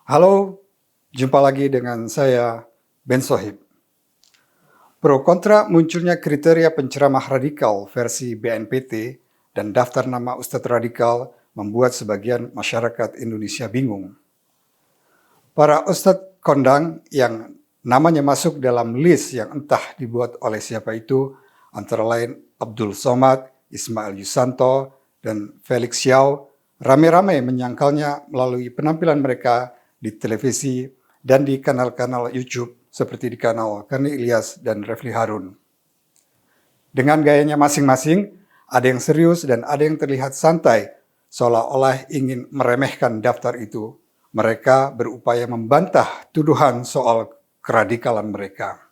Halo, jumpa lagi dengan saya, Ben Sohib. Pro kontra munculnya kriteria penceramah radikal versi BNPT dan daftar nama Ustadz radikal membuat sebagian masyarakat Indonesia bingung. Para Ustadz kondang yang namanya masuk dalam list yang entah dibuat oleh siapa itu, antara lain Abdul Somad, Ismail Yusanto, dan Felix Xiao, rame-rame menyangkalnya melalui penampilan mereka di televisi dan di kanal-kanal YouTube seperti di kanal Karni Ilyas dan Refli Harun. Dengan gayanya masing-masing, ada yang serius dan ada yang terlihat santai, seolah-olah ingin meremehkan daftar itu. Mereka berupaya membantah tuduhan soal keradikalan mereka.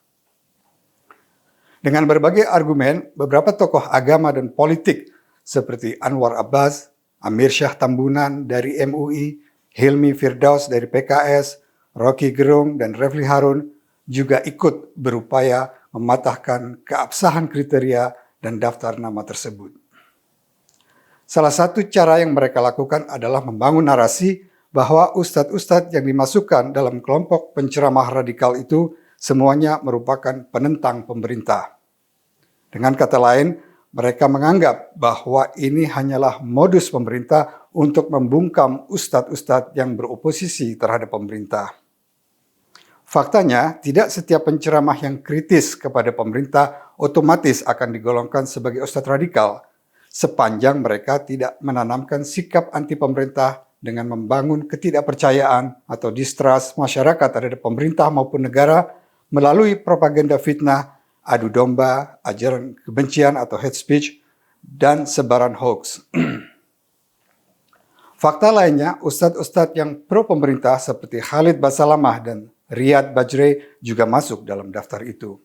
Dengan berbagai argumen, beberapa tokoh agama dan politik seperti Anwar Abbas, Amir Syah Tambunan dari MUI, Hilmi Firdaus dari PKS, Rocky Gerung dan Refli Harun juga ikut berupaya mematahkan keabsahan kriteria dan daftar nama tersebut. Salah satu cara yang mereka lakukan adalah membangun narasi bahwa ustadz-ustadz yang dimasukkan dalam kelompok penceramah radikal itu semuanya merupakan penentang pemerintah. Dengan kata lain, mereka menganggap bahwa ini hanyalah modus pemerintah untuk membungkam ustadz-ustadz yang beroposisi terhadap pemerintah. Faktanya, tidak setiap penceramah yang kritis kepada pemerintah otomatis akan digolongkan sebagai ustadz radikal, sepanjang mereka tidak menanamkan sikap anti pemerintah dengan membangun ketidakpercayaan atau distrust masyarakat terhadap pemerintah maupun negara melalui propaganda fitnah, adu domba, ajaran kebencian atau hate speech, dan sebaran hoax. Fakta lainnya, ustadz-ustadz yang pro pemerintah seperti Khalid Basalamah dan Riyad Bajre juga masuk dalam daftar itu.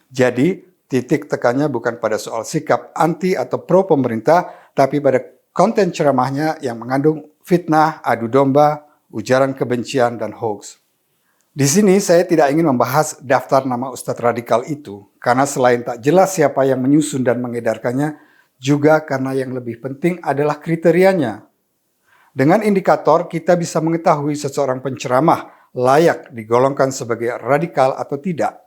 Jadi, titik tekannya bukan pada soal sikap anti atau pro pemerintah, tapi pada konten ceramahnya yang mengandung fitnah, adu domba, ujaran kebencian, dan hoax. Di sini saya tidak ingin membahas daftar nama ustadz radikal itu, karena selain tak jelas siapa yang menyusun dan mengedarkannya, juga karena yang lebih penting adalah kriterianya. Dengan indikator, kita bisa mengetahui seseorang penceramah layak digolongkan sebagai radikal atau tidak.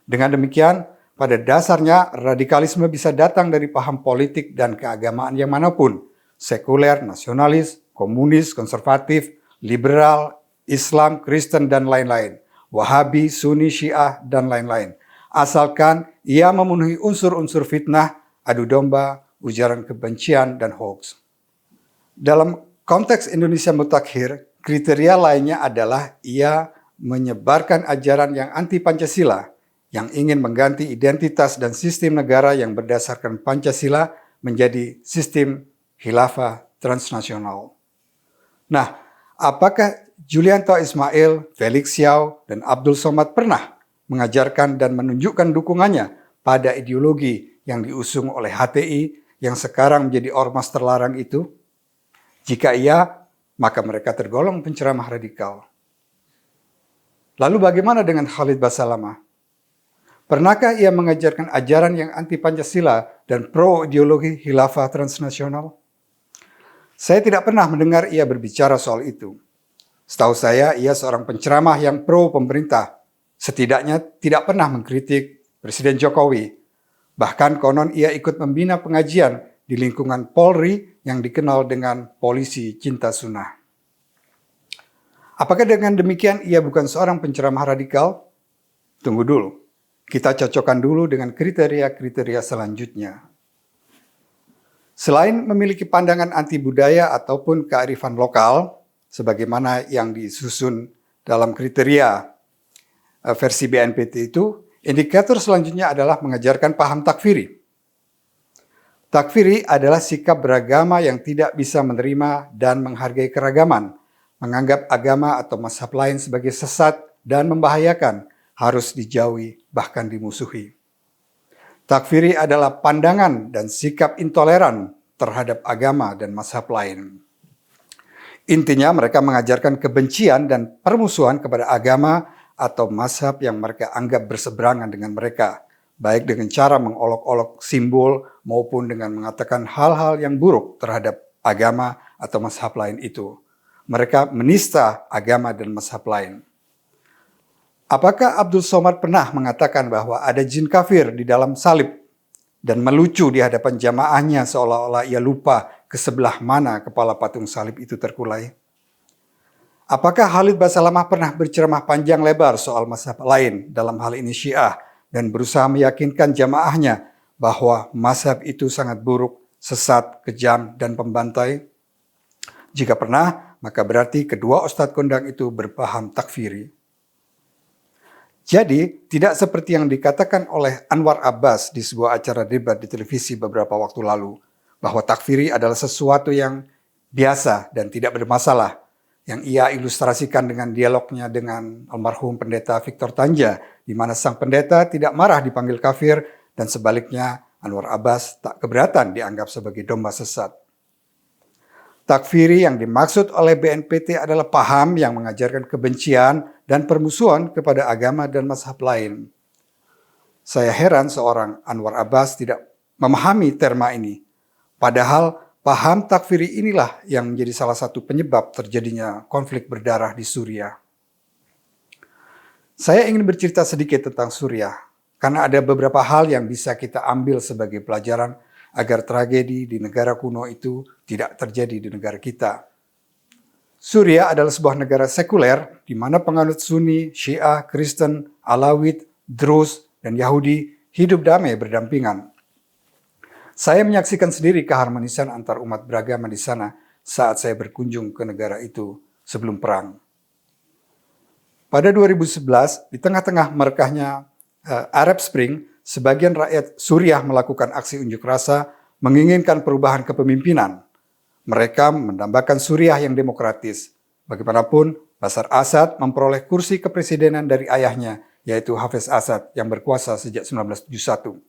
Dengan demikian, pada dasarnya radikalisme bisa datang dari paham politik dan keagamaan yang manapun, sekuler, nasionalis, komunis, konservatif, liberal, Islam, Kristen, dan lain-lain, Wahabi, Sunni, Syiah, dan lain-lain. Asalkan ia memenuhi unsur-unsur fitnah, adu domba, ujaran kebencian, dan hoax. Dalam konteks Indonesia Mutakhir, kriteria lainnya adalah ia menyebarkan ajaran yang anti-Pancasila, yang ingin mengganti identitas dan sistem negara yang berdasarkan Pancasila menjadi sistem khilafah transnasional. Nah, apakah Julianto Ismail, Felix Xiao, dan Abdul Somad pernah mengajarkan dan menunjukkan dukungannya pada ideologi yang diusung oleh HTI yang sekarang menjadi ormas terlarang itu? Jika iya, maka mereka tergolong penceramah radikal. Lalu bagaimana dengan Khalid Basalamah? Pernahkah ia mengajarkan ajaran yang anti-Pancasila dan pro-ideologi khilafah transnasional? Saya tidak pernah mendengar ia berbicara soal itu. Setahu saya, ia seorang penceramah yang pro-pemerintah. Setidaknya tidak pernah mengkritik Presiden Jokowi. Bahkan konon ia ikut membina pengajian di lingkungan Polri yang dikenal dengan polisi cinta sunnah. Apakah dengan demikian ia bukan seorang penceramah radikal? Tunggu dulu. Kita cocokkan dulu dengan kriteria-kriteria selanjutnya. Selain memiliki pandangan anti budaya ataupun kearifan lokal, sebagaimana yang disusun dalam kriteria versi BNPT itu, indikator selanjutnya adalah mengajarkan paham takfiri. Takfiri adalah sikap beragama yang tidak bisa menerima dan menghargai keragaman, menganggap agama atau mazhab lain sebagai sesat dan membahayakan, harus dijauhi, bahkan dimusuhi. Takfiri adalah pandangan dan sikap intoleran terhadap agama dan mazhab lain. Intinya mereka mengajarkan kebencian dan permusuhan kepada agama atau mazhab yang mereka anggap berseberangan dengan mereka, baik dengan cara mengolok-olok simbol maupun dengan mengatakan hal-hal yang buruk terhadap agama atau mazhab lain itu. mereka menista agama dan mazhab lain. Apakah Abdul Somad pernah mengatakan bahwa ada jin kafir di dalam salib dan melucu di hadapan jamaahnya seolah-olah ia lupa ke sebelah mana kepala patung salib itu terkulai? Apakah Khalid Basalamah pernah berceramah panjang lebar soal mazhab lain, dalam hal ini Syiah, dan berusaha meyakinkan jamaahnya bahwa mazhab itu sangat buruk, sesat, kejam, dan pembantai? Jika pernah, maka berarti kedua ustadz kondang itu berpaham takfiri. Jadi, tidak seperti yang dikatakan oleh Anwar Abbas di sebuah acara debat di televisi beberapa waktu lalu, bahwa takfiri adalah sesuatu yang biasa dan tidak bermasalah, yang ia ilustrasikan dengan dialognya dengan almarhum pendeta Victor Tanja, di mana sang pendeta tidak marah dipanggil kafir, dan sebaliknya Anwar Abbas tak keberatan dianggap sebagai domba sesat. Takfiri yang dimaksud oleh BNPT adalah paham yang mengajarkan kebencian dan permusuhan kepada agama dan mazhab lain. Saya heran seorang Anwar Abbas tidak memahami terma ini. Padahal paham takfiri inilah yang menjadi salah satu penyebab terjadinya konflik berdarah di Suriah. Saya ingin bercerita sedikit tentang Suriah, karena ada beberapa hal yang bisa kita ambil sebagai pelajaran agar tragedi di negara kuno itu tidak terjadi di negara kita. Suriah adalah sebuah negara sekuler di mana penganut Sunni, Syiah, Kristen, Alawid, Druze, dan Yahudi hidup damai berdampingan. Saya menyaksikan sendiri keharmonisan antar umat beragama di sana saat saya berkunjung ke negara itu sebelum perang. Pada 2011, di tengah-tengah merekahnya Arab Spring, sebagian rakyat Suriah melakukan aksi unjuk rasa menginginkan perubahan kepemimpinan. Mereka mendambakan Suriah yang demokratis. Bagaimanapun, Bashar Assad memperoleh kursi kepresidenan dari ayahnya, yaitu Hafez Assad yang berkuasa sejak 1971.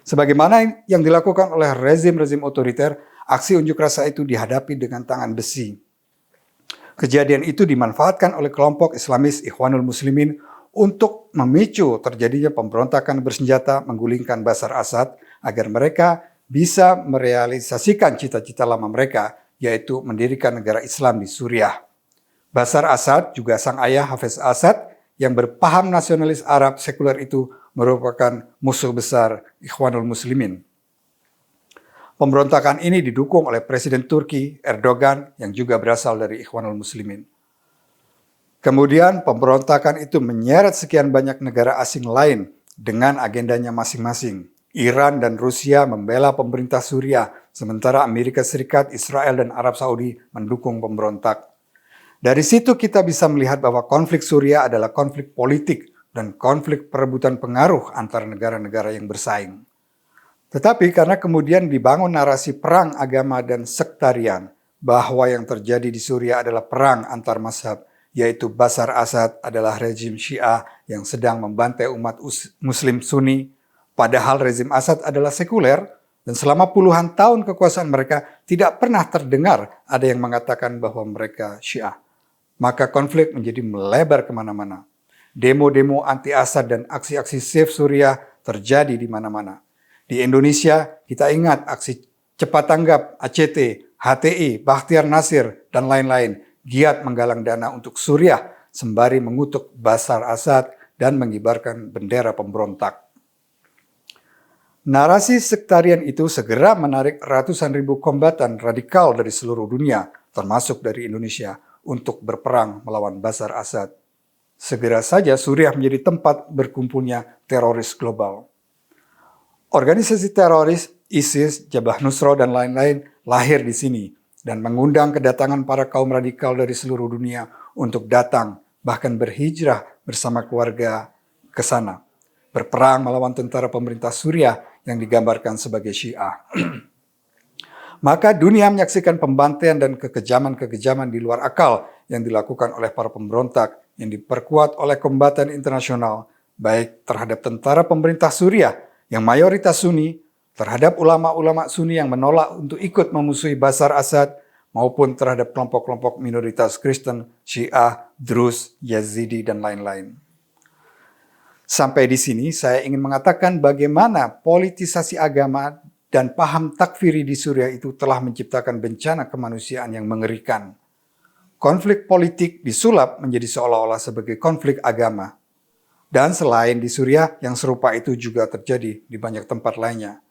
Sebagaimana yang dilakukan oleh rezim-rezim otoriter, aksi unjuk rasa itu dihadapi dengan tangan besi. Kejadian itu dimanfaatkan oleh kelompok Islamis Ikhwanul Muslimin untuk memicu terjadinya pemberontakan bersenjata menggulingkan Bashar Assad agar mereka bisa merealisasikan cita-cita lama mereka, yaitu mendirikan negara Islam di Suriah. Bashar Assad, juga sang ayah Hafez Assad, yang berpaham nasionalis Arab sekuler itu merupakan musuh besar Ikhwanul Muslimin. Pemberontakan ini didukung oleh Presiden Turki Erdogan yang juga berasal dari Ikhwanul Muslimin. Kemudian pemberontakan itu menyeret sekian banyak negara asing lain dengan agendanya masing-masing. Iran dan Rusia membela pemerintah Suriah, sementara Amerika Serikat, Israel, dan Arab Saudi mendukung pemberontak. Dari situ kita bisa melihat bahwa konflik Suriah adalah konflik politik dan konflik perebutan pengaruh antara negara-negara yang bersaing. Tetapi karena kemudian dibangun narasi perang agama dan sektarian, bahwa yang terjadi di Suriah adalah perang antar mazhab, yaitu Bashar Assad adalah rezim Syiah yang sedang membantai umat Muslim Sunni, padahal rezim Assad adalah sekuler, dan selama puluhan tahun kekuasaan mereka tidak pernah terdengar ada yang mengatakan bahwa mereka Syiah. Maka konflik menjadi melebar kemana-mana. Demo-demo anti-Assad dan aksi-aksi Save Suriah terjadi di mana-mana. Di Indonesia, kita ingat aksi cepat tanggap ACT, HTI, Bakhtiar Nasir, dan lain-lain giat menggalang dana untuk Suriah sembari mengutuk Bashar Assad dan mengibarkan bendera pemberontak. Narasi sektarian itu segera menarik ratusan ribu kombatan radikal dari seluruh dunia, termasuk dari Indonesia, untuk berperang melawan Bashar Assad. Segera saja Suriah menjadi tempat berkumpulnya teroris global. Organisasi teroris ISIS, Jabhat Nusra, dan lain-lain lahir di sini dan mengundang kedatangan para kaum radikal dari seluruh dunia untuk datang, bahkan berhijrah bersama keluarga ke sana, berperang melawan tentara pemerintah Suriah yang digambarkan sebagai Syiah. Maka dunia menyaksikan pembantaian dan kekejaman-kekejaman di luar akal yang dilakukan oleh para pemberontak yang diperkuat oleh kombatan internasional, baik terhadap tentara pemerintah Suriah yang mayoritas Sunni, terhadap ulama-ulama Sunni yang menolak untuk ikut memusuhi Bashar Assad, maupun terhadap kelompok-kelompok minoritas Kristen, Syiah, Druze, Yazidi, dan lain-lain. Sampai di sini saya ingin mengatakan bagaimana politisasi agama dan paham takfiri di Suriah itu telah menciptakan bencana kemanusiaan yang mengerikan. konflik politik disulap menjadi seolah-olah sebagai konflik agama. Dan selain di Suriah, yang serupa itu juga terjadi di banyak tempat lainnya.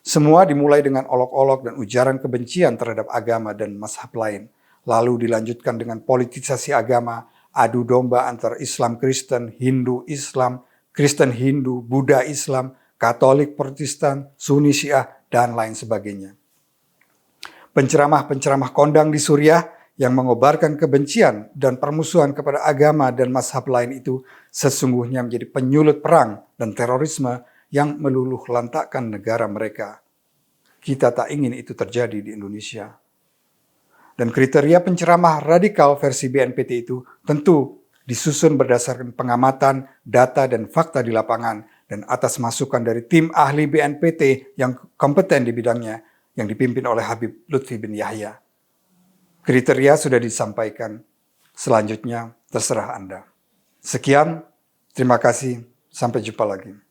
Semua dimulai dengan olok-olok dan ujaran kebencian terhadap agama dan mazhab lain. Lalu dilanjutkan dengan politisasi agama, adu domba antara Islam Kristen, Hindu Islam, Kristen Hindu, Buddha Islam, Katolik Protestan, Sunni Syiah, dan lain sebagainya. Penceramah-penceramah kondang di Suriah yang mengobarkan kebencian dan permusuhan kepada agama dan mazhab lain itu sesungguhnya menjadi penyulut perang dan terorisme yang meluluh lantakkan negara mereka. Kita tak ingin itu terjadi di Indonesia. Dan kriteria penceramah radikal versi BNPT itu tentu disusun berdasarkan pengamatan, data, dan fakta di lapangan, dan atas masukan dari tim ahli BNPT yang kompeten di bidangnya, yang dipimpin oleh Habib Lutfi bin Yahya. Kriteria sudah disampaikan, selanjutnya terserah Anda. Sekian, terima kasih, sampai jumpa lagi.